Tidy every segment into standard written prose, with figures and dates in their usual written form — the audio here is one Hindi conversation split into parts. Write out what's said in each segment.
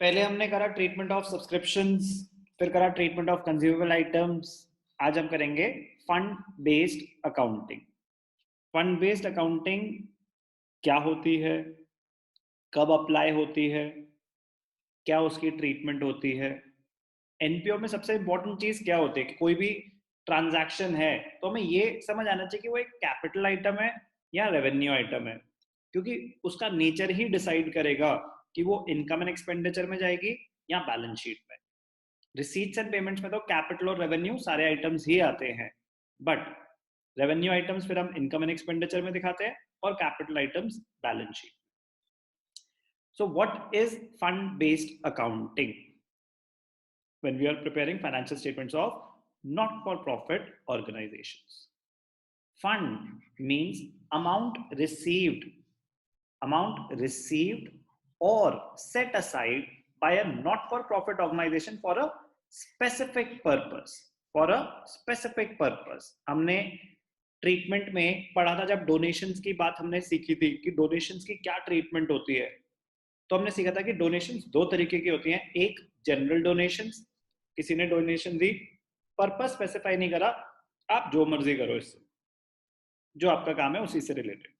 पहले हमने करा ट्रीटमेंट ऑफ सब्सक्रिप्शंस, फिर करा ट्रीटमेंट ऑफ कंज्यूमेबल आइटम्स। आज हम करेंगे fund based accounting. Fund based accounting क्या होती है, कब अप्लाई होती है, क्या उसकी ट्रीटमेंट होती है। एनपीओ में सबसे इंपॉर्टेंट चीज क्या होती है कि कोई भी ट्रांजैक्शन है तो हमें ये समझ आना चाहिए कि वो एक कैपिटल आइटम है या रेवेन्यू आइटम है, क्योंकि उसका नेचर ही डिसाइड करेगा कि वो इनकम एंड एक्सपेंडिचर में जाएगी या बैलेंस शीट में। रिसीट्स एंड पेमेंट्स में तो कैपिटल और रेवेन्यू सारे आइटम्स ही आते हैं, बट रेवेन्यू आइटम्स फिर हम इनकम एंड एक्सपेंडिचर में दिखाते हैं और capital items balance sheet. So what is fund based accounting? When we are preparing financial statements of not-for-profit organizations. Fund means amount received or set aside by a not-for-profit organization for a specific purpose. For a specific purpose. हमने ट्रीटमेंट में पढ़ा था, जब डोनेशंस की बात हमने सीखी थी कि डोनेशंस की क्या ट्रीटमेंट होती है, तो हमने सीखा था कि डोनेशंस दो तरीके की होती हैं। एक जनरल डोनेशंस, किसी ने डोनेशन दी, पर्पस स्पेसिफाई नहीं करा, आप जो मर्जी करो इससे, जो आपका काम है उसी से रिलेटेड।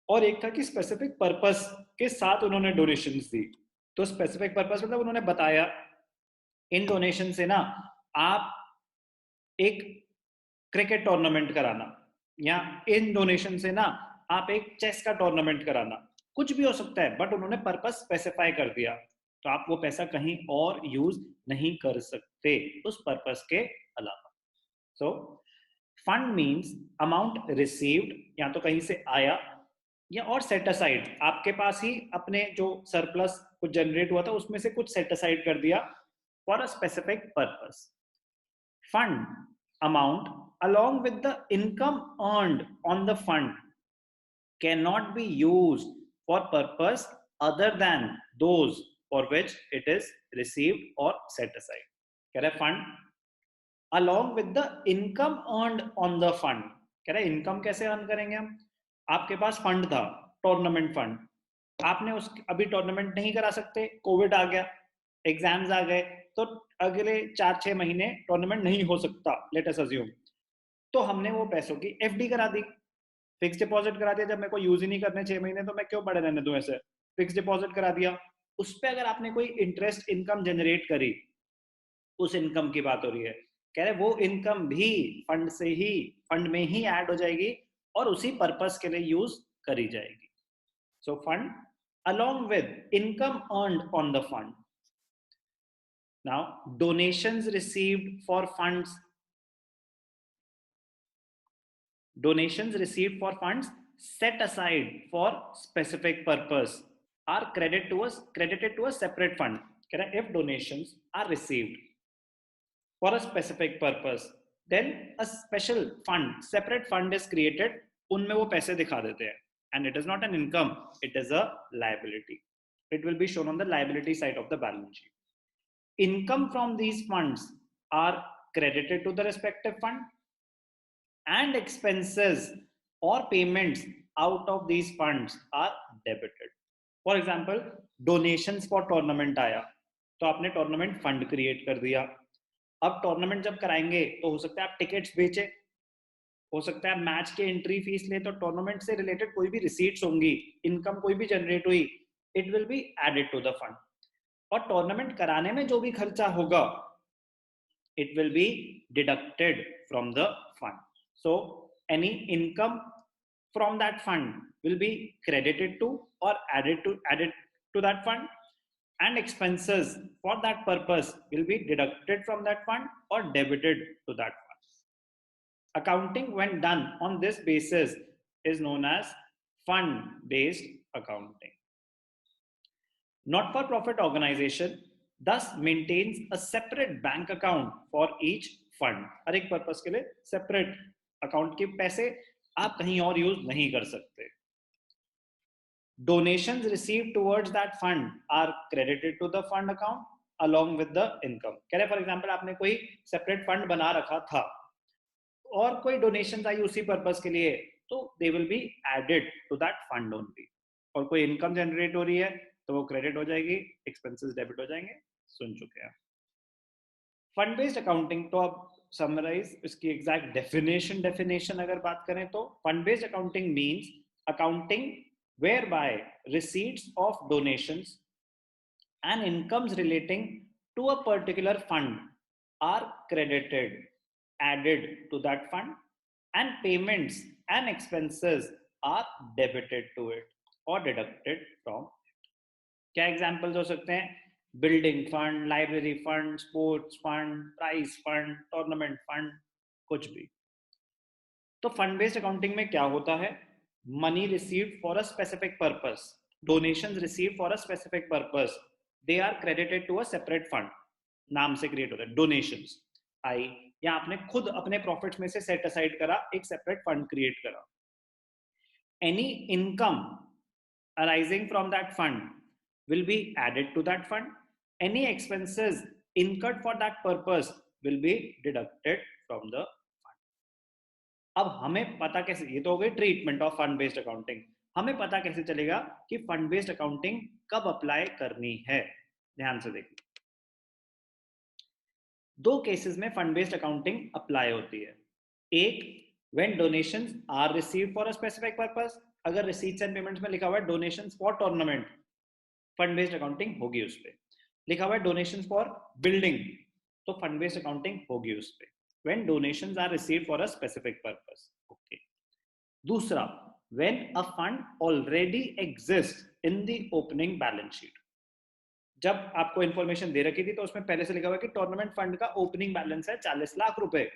और एक था कि स्पेसिफिक पर्पस के साथ उन्होंने डोनेशंस दी। तो स्पेसिफिक पर्पस मतलब उन्होंने बताया इन डोनेशन से ना आप एक क्रिकेट टूर्नामेंट कराना, या इन डोनेशन से ना आप एक चेस का टूर्नामेंट कराना, कुछ भी हो सकता है, बट उन्होंने पर्पस स्पेसिफाई कर दिया, तो आप वो पैसा कहीं और यूज नहीं कर सकते उस पर्पस के अलावा। So fund means amount received, या तो कहीं से आया, या और सेट असाइड, आपके पास ही अपने जो सरप्लस कुछ जनरेट हुआ था उसमें से कुछ सेट असाइड कर दिया for a specific purpose. Fund amount along with the income earned on the fund cannot be used for purpose other than those for which it is received or set aside. कह रहा है fund along with the income earned on the fund, कह रहा है इनकम कैसे अर्न करेंगे हम? आपके पास फंड था, टूर्नामेंट फंड, आपने उस अभी टूर्नामेंट नहीं करा सकते, कोविड आ गया, एग्जाम्स आ गए, तो अगले 4-6 महीने टूर्नामेंट नहीं हो सकता, लेट अस अज्यूम। तो हमने वो पैसों की एफडी करा दी, फिक्स डिपॉजिट करा दिया। जब मेरे को यूज ही नहीं करने 6 महीने तो मैं क्यों पड़े रहने दूं, ऐसे फिक्स डिपॉजिट करा दिया। उस पर अगर आपने कोई इंटरेस्ट इनकम जनरेट करी, उस इनकम की बात हो रही है, कह रहे वो इनकम भी फंड में ही ऐड हो जाएगी और उसी पर्पस के लिए यूज करी जाएगी। So fund along with income earned on the fund. Now, donations received for funds set aside for specific purpose are credited to a separate fund. If donations are received for a specific purpose, then a special fund, separate fund is created, उनमें वो पैसे दिखा देते हैं, and it is not an income, it is a liability. It will be shown on the liability side of the balance sheet. Income from these funds are credited to the respective fund, and expenses or payments out of these funds are debited. For example, donations for tournament आया, तो आपने टूर्नामेंट फंड क्रिएट कर दिया। अब टूर्नामेंट जब कराएंगे तो हो सकता है आप टिकट्स बेचे, हो सकता है मैच के एंट्री फीस ले, तो टूर्नामेंट से रिलेटेड कोई भी रिसीट्स होंगी, इनकम कोई भी जनरेट हुई, it will be added to the fund. और टूर्नामेंट कराने में जो भी खर्चा होगा, it will be deducted from the fund. So any income from that fund will be credited to or added to that fund, and expenses for that purpose will be deducted from that fund or debited to that fund. Accounting when done on this basis is known as fund based accounting. Not-for-profit organization thus maintains a separate bank account for each fund. हर एक पर्पस के लिए सेपरेट अकाउंट के पैसे आप कहीं और यूज नहीं कर सकते। Donations received towards that fund are credited to the fund account along with the income. कह रहे फॉर एग्जाम्पल आपने कोई सेपरेट फंड बना रखा था, और कोई डोनेशन आई उसी पर्पस के लिए, तो they will be added to that fund only. और कोई इनकम जनरेट हो रही है तो वो क्रेडिट हो जाएगी, एक्सपेंसेस डेबिट हो जाएंगे। सुन चुके हैं। फंड बेस्ड अकाउंटिंग, तो अब समराइज इसकी एग्जैक्ट डेफिनेशन अगर बात करें तो fund based accounting means accounting where by receipts of donations and incomes relating to a particular fund are credited, added to that fund, and payments and expenses are debited to it or deducted from it. क्या एग्जांपल्स हो सकते हैं? Building fund, library fund, sports fund, prize fund, tournament fund, कुछ भी। तो फंड बेस्ड अकाउंटिंग में क्या होता है? Money received for a specific purpose, donations received for a specific purpose, they are credited to a separate fund. नाम से क्रिएट होता है डोनेशंस आई, या आपने खुद अपने प्रॉफिट्स में से सेट असाइड करा, एक सेपरेट फंड क्रिएट करा। Any income arising from that fund will be added to that fund. Any expenses incurred for that purpose will be deducted from the fund. अब हमें पता कैसे, ये तो हो गई treatment of fund based accounting, हमें पता कैसे चलेगा कि फंड बेस्ड अकाउंटिंग कब अप्लाई करनी है? ध्यान से देखिए, दो केसेस में फंड बेस्ड अकाउंटिंग अप्लाई होती है। एक, when donations are received for a specific purpose, अगर रिसीट्स एंड पेमेंट्स में लिखा हुआ है donations for tournament, fund based accounting होगी उस पे। लिखा हुआ है डोनेशंस फॉर बिल्डिंग, तो फंड बेस्ड अकाउंटिंग होगी उस पे। When donations are received for a specific purpose, okay. दूसरा, when a fund already exist in the opening balance sheet, जब आपको इंफॉर्मेशन दे रखी थी तो उसमें पहले से लिखा हुआ है कि टूर्नामेंट फंड का ओपनिंग बैलेंस है 40 लाख रुपए,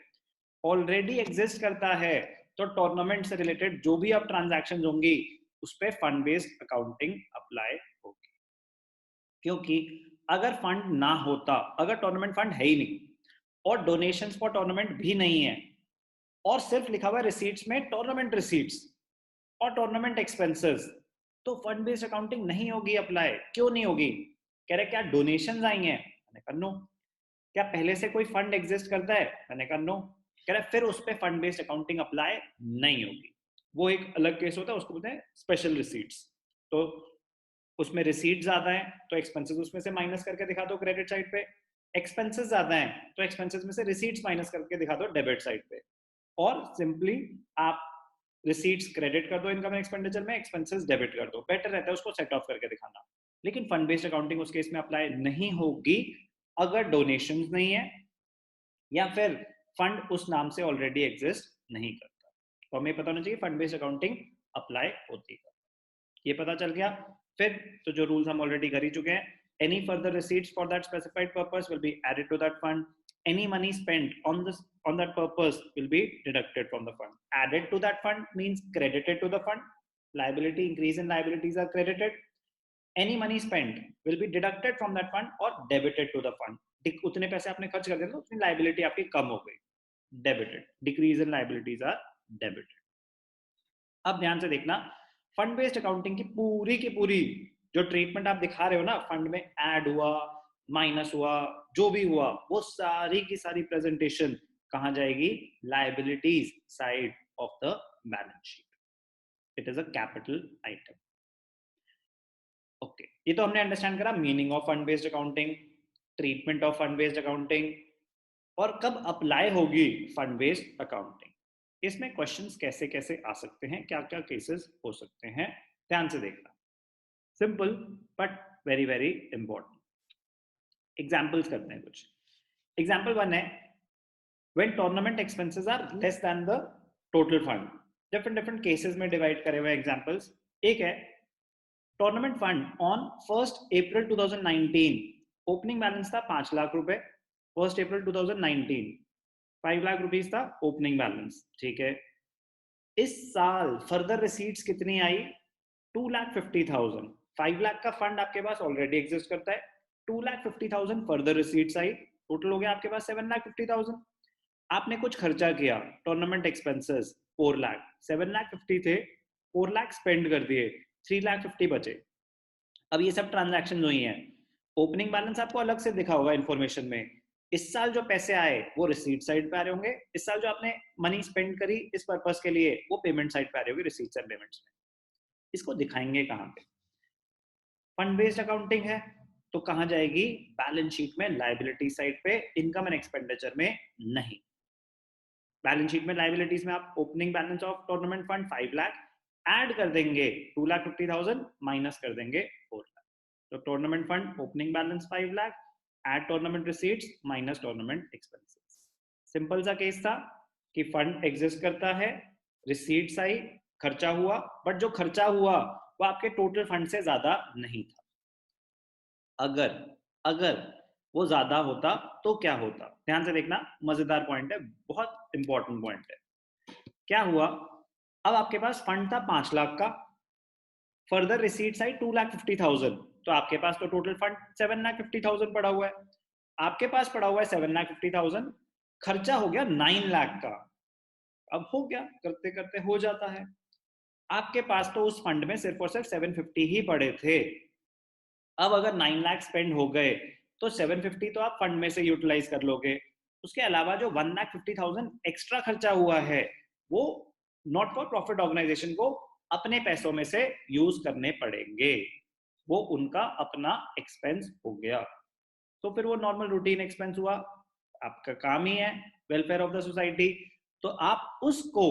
ऑलरेडी एग्जिस्ट करता है, तो टूर्नामेंट से रिलेटेड जो भी अब ट्रांजैक्शन होंगी उस पर फंड बेस्ड अकाउंटिंग अप्लाई होगी। क्योंकि अगर फंड ना होता, अगर टूर्नामेंट फंड है ही नहीं और डोनेशंस फॉर टूर्नामेंट भी नहीं है और सिर्फ लिखा हुआ है रिसीट्स में टूर्नामेंट रिसीट्स और टूर्नामेंट एक्सपेंसेस, तो फंड बेस्ड अकाउंटिंग नहीं होगी अप्लाई। क्यों नहीं होगी? कह रहे क्या डोनेशंस आई हैं? मैंने कहा नो। क्या पहले से कोई फंड एग्जिस्ट करता है? मैंने कहा नो। कह रहे फिर उस पर फंड बेस्ड अकाउंटिंग अप्लाई नहीं होगी, वो एक अलग केस होता है, उसको बोलते हैं स्पेशल रिसीट्स। तो उसमें रिसीट ज्यादा है तो एक्सपेंसेस उसमें से माइनस करके दिखा दो क्रेडिट साइड पे, एक्सपेंसेस ज्यादा है तो एक्सपेंसेस में से रिसीट्स माइनस करके दिखा दो डेबिट साइड पे, और सिंपली आप रिसीट्स क्रेडिट कर दो इनकम एक्सपेंडिचर में, एक्सपेंसेस डेबिट कर दो। बेटर रहता है उसको सेट ऑफ करके दिखाना। लेकिन फंड बेस्ड अकाउंटिंग उस केस में अप्लाई नहीं होगी अगर डोनेशंस नहीं है या फिर फंड उस नाम से ऑलरेडी एग्जिस्ट नहीं करता। तो हमें पता होना चाहिए फंड बेस्ड अकाउंटिंग अप्लाई होती है। ये पता चल गया। फिर तो जो रूल्स हम ऑलरेडी कर ही चुके हैं, any further receipts for that specified purpose will be added to that fund, any money spent on this on that purpose will be deducted from the fund. Added to that fund means credited to the fund, liability increase in liabilities are credited, any money spent will be deducted from that fund or debited to the fund. उतने पैसे आपने खर्च कर दिए तो उतनी लाइबिलिटी आपकी कम हो गई, debited, decrease in liabilities are debited. अब ध्यान से देखना, फंड बेस्ड अकाउंटिंग की पूरी जो ट्रीटमेंट आप दिखा रहे हो ना, फंड में ऐड हुआ, माइनस हुआ, जो भी हुआ, वो सारी की सारी प्रेजेंटेशन कहां जाएगी? Liabilities side of the balance sheet. It is a capital item. Okay, ये तो हमने अंडरस्टैंड करा meaning of fund based accounting, treatment of fund based accounting, और कब अप्लाई होगी फंड बेस्ड अकाउंटिंग। इसमें क्वेश्चंस कैसे कैसे आ सकते हैं, क्या क्या केसेस हो सकते हैं, ध्यान से देखना। Simple but very very important. Examples करते हैं कुछ। एग्जाम्पल 1 है, when tournament expenses are less than the total fund. Different cases में डिवाइड करे हुए एग्जाम्पल्स। एक है, tournament fund on 1 April 2019 opening balance था 5 लाख रुपए, 1 अप्रैल 2019 5 लाख रुपीस था ओपनिंग बैलेंस, ठीक है। इस साल फर्दर रिसीट्स कितनी आई? 2,50,000। 5 लाख का फंड आपके पास ऑलरेडी एग्जिस्ट करता है, 2,50,000 फर्दर रिसीट्स आई, टोटल हो गया आपके पास 7,50,000। आपने कुछ खर्चा किया, टूर्नामेंट एक्सपेंसेस 4 लाख, 7,50,000 थे, 4 लाख स्पेंड कर दिए, 3,50,000 बचे। अब ये सब ट्रांजैक्शन हुई हैं, ओपनिंग बैलेंस आपको अलग से दिखा होगा इन्फॉर्मेशन में, इस साल जो पैसे आए वो रिसीट साइड पे आ रहे होंगे, इस साल जो आपने मनी स्पेंड करी इस पर्पस के लिए वो पेमेंट साइड पे आ रही होगी, रिसीट्स एंड पेमेंट्स में। इसको दिखाएंगे कहाँ पे? फंड बेस्ड अकाउंटिंग है तो कहाँ जाएगी? बैलेंस शीट में लायबिलिटी साइड पे, इनकम एंड एक्सपेंडिचर में नहीं। बैलेंस शीट में लायबिलिटीज में आप opening balance of tournament fund 5 lakh add कर देंगे, 2,50,000 माइनस कर देंगे 4 लाख। तो tournament fund opening balance 5 lakh, add tournament receipts minus tournament expenses. Simple सा केस था कि फंड एग्जिस्ट करता है, रिसीट्स आई, खर्चा हुआ, बट जो खर्चा हुआ वो आपके टोटल फंड से ज्यादा नहीं था। अगर अगर वो ज्यादा होता तो क्या होता? ध्यान से देखना, मजेदार पॉइंट है, बहुत इंपॉर्टेंट पॉइंट है। क्या हुआ? अब आपके पास फंड था 5 लाख का, फर्दर रिसीट्स आई 2,50,000, तो आपके पास तो टोटल फंड 7,50,000 पड़ा हुआ है। आपके पास पड़ा हुआ है 7,50,000, खर्चा हो गया 9 लाख का। अब हो गया, करते करते हो जाता है। आपके पास तो उस फंड में सिर्फ और सिर्फ 750 ही पड़े थे। अब अगर 9 लाख स्पेंड हो गए तो 750 तो आप फंड में से यूटिलाइज कर लोगे, उसके अलावा जो 1,50,000 एक्स्ट्रा खर्चा हुआ है वो नॉट फॉर प्रॉफिट ऑर्गेनाइजेशन को अपने पैसों में से यूज करने पड़ेंगे, वो उनका अपना एक्सपेंस हो गया। तो फिर वो नॉर्मल रूटीन एक्सपेंस हुआ, आपका काम ही है वेलफेयर ऑफ द सोसाइटी, तो आप उसको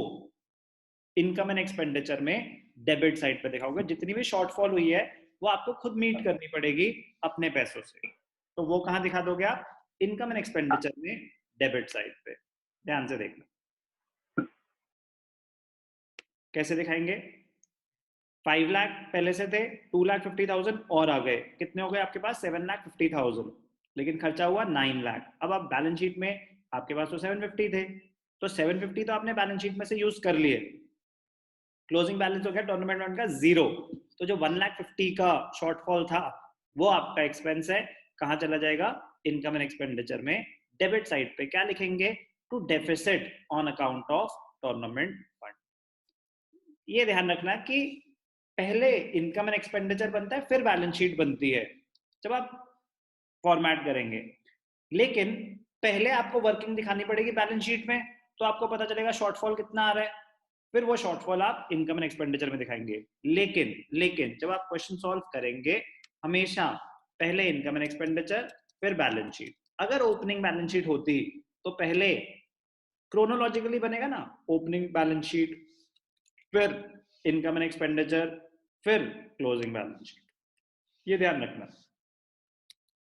इनकम एंड एक्सपेंडिचर में डेबिट साइड पे दिखाओगे। जितनी भी शॉर्टफॉल हुई है वो आपको खुद मीट करनी पड़ेगी अपने पैसों से, तो वो कहां दिखा दोगे आप? इनकम एंड एक्सपेंडिचर में डेबिट साइड पे। ध्यान से देखना कैसे दिखाएंगे। 5 लाख पहले से थे, 2,50,000 और आ गए, कितने हो गए आपके पास? 7,50,000, लेकिन खर्चा हुआ 9 लाख। अब आप बैलेंस शीट में, आपके पास तो 750 थे, तो 750 तो आपने बैलेंस शीट में से यूज कर लिए, क्लोजिंग बैलेंस हो गया टूर्नामेंट फंड का 0। तो जो 1,50,000 का शॉर्टफॉल था वो आपका एक्सपेंस है, कहां चला जाएगा? इनकम एंड एक्सपेंडिचर में डेबिट साइड पे। क्या लिखेंगे? To deficit on account of tournament fund. ये ध्यान रखना कि पहले इनकम एंड एक्सपेंडिचर बनता है फिर बैलेंस शीट बनती है जब आप फॉर्मेट करेंगे, लेकिन पहले आपको वर्किंग दिखानी पड़ेगी बैलेंस शीट में, तो आपको पता चलेगा शॉर्टफॉल कितना आ रहा है, फिर वो शॉर्टफॉल आप इनकम एंड एक्सपेंडिचर में दिखाएंगे। लेकिन लेकिन जब आप क्वेश्चन सॉल्व करेंगे हमेशा पहले इनकम एंड एक्सपेंडिचर फिर बैलेंस शीट। अगर ओपनिंग बैलेंस शीट होती तो पहले क्रोनोलॉजिकली बनेगा ना, ओपनिंग बैलेंस शीट फिर इनकम एंड एक्सपेंडिचर फिर क्लोजिंग बैलेंस शीट। ये ध्यान रखना।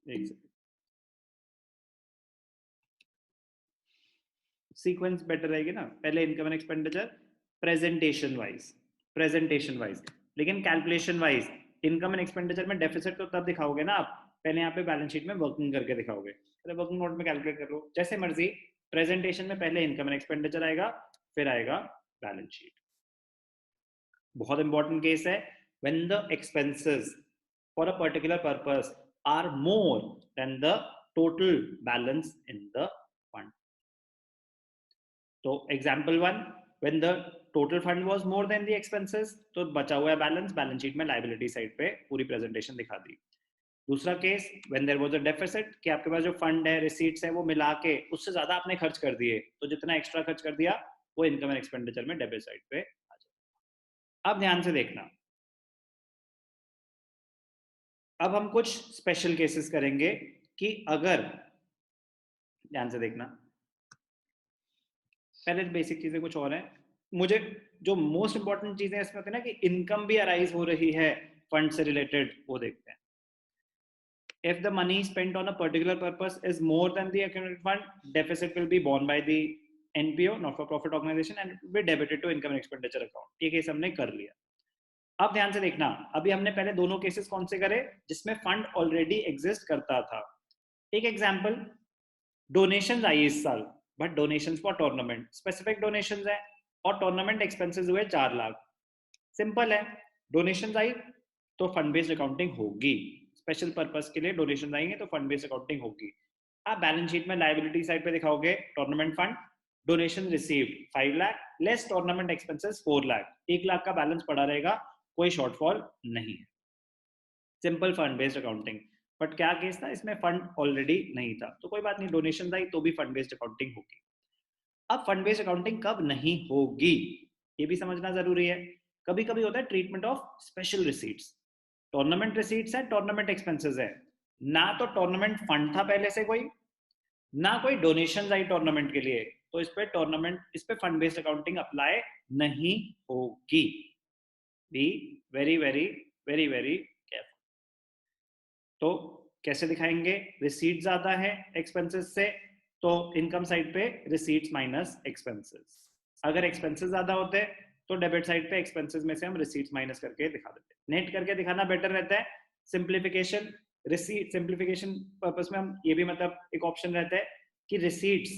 एक सेकंड, सीक्वेंस बेटर रहेगी ना, पहले income and expenditure presentation wise, लेकिन calculation wise income and expenditure में डेफिसिट तो तब दिखाओगे ना आप, पहले यहाँ पे बैलेंस शीट में वर्किंग करके दिखाओगे, अरे वर्किंग नोट में कैलकुलेट कर लो जैसे मर्जी। प्रेजेंटेशन में पहले इनकम एंड एक्सपेंडिचर आएगा फिर आएगा बैलेंस शीट। बहुत इंपॉर्टेंट केस है, when the expenses for a particular purpose are more than the total balance in the fund. तो example 1, when the total fund was more than the expenses, तो बचा हुआ है बैलेंस, बैलेंस शीट में लायबिलिटी साइड पे पूरी प्रेजेंटेशन दिखा दी। दूसरा case, when there was a deficit, कि आपके पास जो फंड है रिसीट्स है वो मिला के उससे ज्यादा आपने खर्च कर दिए, तो जितना एक्स्ट्रा खर्च कर दिया वो इनकम एंड एक्सपेंडिचर में डेबिट साइड पे आ जाए। अब ध्यान से देखना, अब हम कुछ स्पेशल केसेस करेंगे कि अगर, ध्यान से देखना, पहले बेसिक चीजें कुछ और हैं, मुझे जो मोस्ट इंपॉर्टेंट चीजें इसमें होती है ना कि इनकम भी अराइज हो रही है फंड से रिलेटेड, वो देखते हैं। If the money spent on a particular purpose is more than the accumulated fund, deficit will be borne by the NPO, not for profit organization, and will be debited to income and expenditure account. ये केस हमने कर लिया। अब ध्यान से देखना, अभी हमने पहले दोनों केसेस कौन से करे? जिसमें फंड ऑलरेडी एग्जिस्ट करता था। एक एग्जांपल, डोनेशंस आई इस साल, but donations for tournament, specific donations है और टूर्नामेंट एक्सपेंसेस हुए 4 लाख। सिंपल है, डोनेशंस आई तो फंड बेस्ड अकाउंटिंग होगी, स्पेशल पर्पस के लिए डोनेशन आएंगे तो फंड बेस्ड अकाउंटिंग होगी। आप बैलेंस शीट में लायबिलिटी साइड पे दिखाओगे tournament fund, donation received 5 lakh less tournament expenses 4 lakh, 1 lakh का बैलेंस पड़ा रहेगा, कोई शॉर्टफॉल नहीं है। Simple fund based accounting. But क्या केस था, इसमें फंड ऑलरेडी नहीं था, तो कोई बात नहीं, डोनेशन आई तो भी फंड बेस्ड अकाउंटिंग होगी। अब फंड बेस्ड अकाउंटिंग कब नहीं होगी ये भी समझना जरूरी है। कभी कभी होता है treatment of special receipts. Tournament receipts है, टूर्नामेंट एक्सपेंसेस है, ना तो टूर्नामेंट फंड था पहले से कोई, ना कोई डोनेशन आई टूर्नामेंट के लिए, तो इस पे फंड बेस्ड अकाउंटिंग अप्लाई नहीं होगी। Be very very very very careful. तो कैसे दिखाएंगे, रिसीट ज्यादा है एक्सपेंसेस से, तो इनकम साइड पे रिसीट्स माइनस एक्सपेंसेस। अगर एक्सपेंसेस ज्यादा होते तो डेबिट साइड पे एक्सपेंसेस में से हम रिसीट्स माइनस करके दिखा देते, नेट करके दिखाना बेटर रहता है। सिंप्लीफिकेशन, रिसीट सिंप्लीफिकेशन पर्पस में हम ये भी मतलब एक ऑप्शन रहता है कि रिसीट्स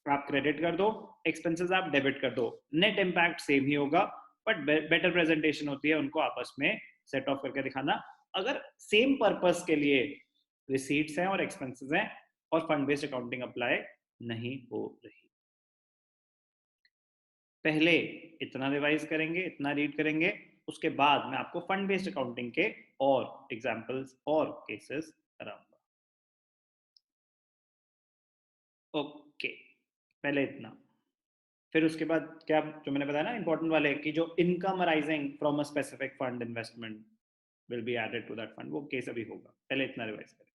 आप क्रेडिट कर दो, एक्सपेंसेस आप डेबिट कर दो, नेट इम्पैक्ट सेम ही होगा, बट बेटर प्रेजेंटेशन होती है उनको आपस में सेट ऑफ करके दिखाना। अगर सेम पर्पस के लिए रिसीट्स हैं और एक्सपेंसेस हैं और फंड बेस्ड अकाउंटिंग अप्लाई नहीं हो रही। पहले इतना रिवाइज करेंगे, इतना रीड करेंगे, उसके बाद मैं आपको फंड बेस्ड अकाउंटिंग के और एग्जांपल्स और केसेस कराऊंगा। ओके, पहले इतना, फिर उसके बाद क्या जो मैंने बताया ना इंपॉर्टेंट वाले कि जो income arising from a specific fund investment will be added to that fund, वो केस अभी होगा, पहले इतना रिवाइज करें।